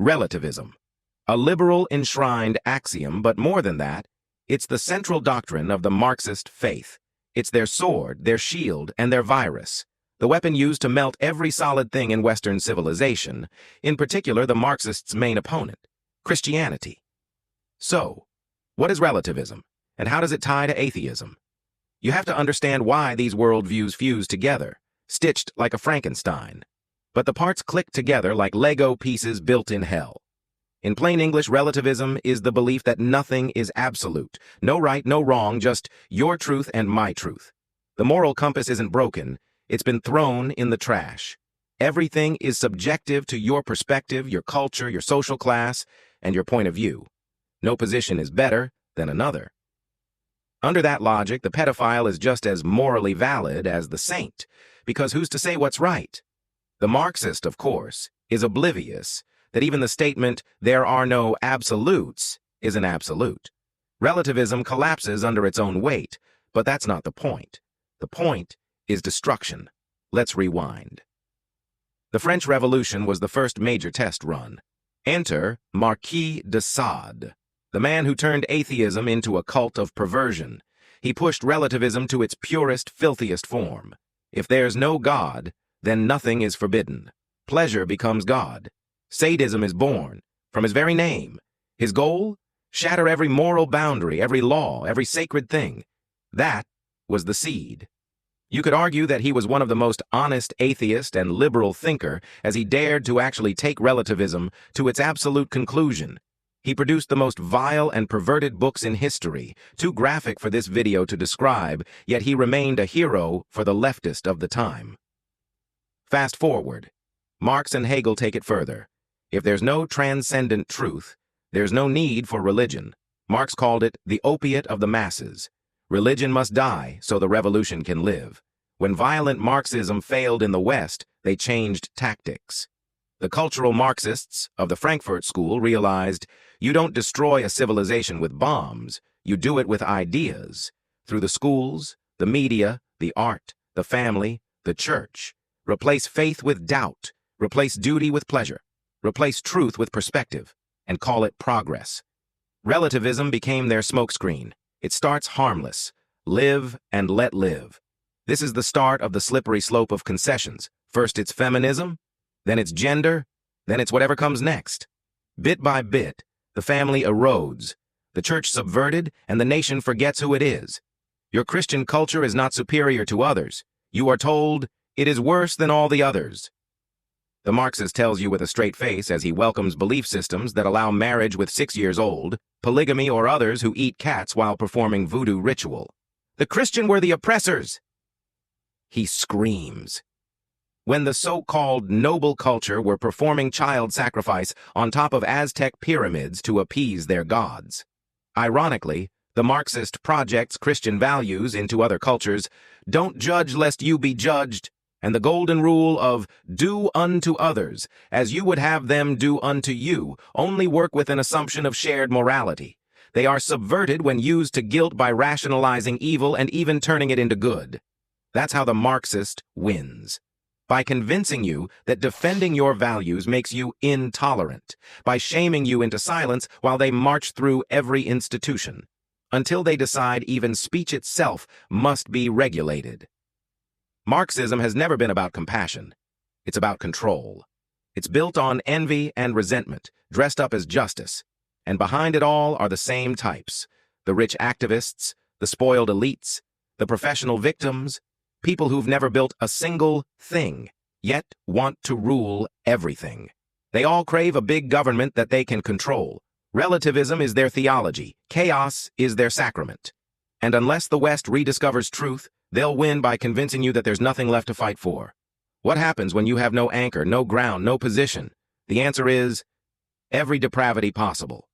Relativism. A liberal enshrined axiom, but more than that, it's the central doctrine of the Marxist faith. It's their sword, their shield, and their virus, the weapon used to melt every solid thing in Western civilization, in particular the Marxists' main opponent, Christianity. So, what is relativism, and how does it tie to atheism? You have to understand why these worldviews fuse together, stitched like a Frankenstein. But the parts click together like Lego pieces built in hell. In plain English, relativism is the belief that nothing is absolute. No right, no wrong, just your truth and my truth. The moral compass isn't broken, it's been thrown in the trash. Everything is subjective to your perspective, your culture, your social class, and your point of view. No position is better than another. Under that logic, the pedophile is just as morally valid as the saint, because who's to say what's right? The Marxist, of course, is oblivious that even the statement, "there are no absolutes," is an absolute. Relativism collapses under its own weight, but that's not the point. The point is destruction. Let's rewind. The French Revolution was the first major test run. Enter Marquis de Sade, the man who turned atheism into a cult of perversion. He pushed relativism to its purest, filthiest form. If there's no God, then nothing is forbidden. Pleasure becomes God. Sadism is born from his very name. His goal? Shatter every moral boundary, every law, every sacred thing. That was the seed. You could argue that he was one of the most honest atheist and liberal thinker, as he dared to actually take relativism to its absolute conclusion. He produced the most vile and perverted books in history, too graphic for this video to describe, yet he remained a hero for the leftist of the time. Fast forward. Marx and Hegel take it further. If there's no transcendent truth, there's no need for religion. Marx called it the opiate of the masses. Religion must die so the revolution can live. When violent Marxism failed in the West, they changed tactics. The cultural Marxists of the Frankfurt School realized you don't destroy a civilization with bombs, you do it with ideas. Through the schools, the media, the art, the family, the church. Replace faith with doubt, replace duty with pleasure, replace truth with perspective, and call it progress. Relativism became their smokescreen. It starts harmless. Live and let live. This is the start of the slippery slope of concessions. First it's feminism, then it's gender, then it's whatever comes next. Bit by bit, the family erodes, the church subverted, and the nation forgets who it is. Your Christian culture is not superior to others. You are told, it is worse than all the others. The Marxist tells you with a straight face as he welcomes belief systems that allow marriage with 6 years old, polygamy, or others who eat cats while performing voodoo ritual. The Christian were the oppressors! He screams. When the so-called noble culture were performing child sacrifice on top of Aztec pyramids to appease their gods. Ironically, the Marxist projects Christian values into other cultures. Don't judge lest you be judged. And the golden rule of do unto others as you would have them do unto you only work with an assumption of shared morality. They are subverted when used to guilt by rationalizing evil and even turning it into good. That's how the Marxist wins. By convincing you that defending your values makes you intolerant, by shaming you into silence while they march through every institution, until they decide even speech itself must be regulated. Marxism has never been about compassion. It's about control. It's built on envy and resentment, dressed up as justice. And behind it all are the same types: the rich activists, the spoiled elites, the professional victims, people who've never built a single thing, yet want to rule everything. They all crave a big government that they can control. Relativism is their theology. Chaos is their sacrament. And unless the West rediscovers truth, they'll win by convincing you that there's nothing left to fight for. What happens when you have no anchor, no ground, no position? The answer is every depravity possible.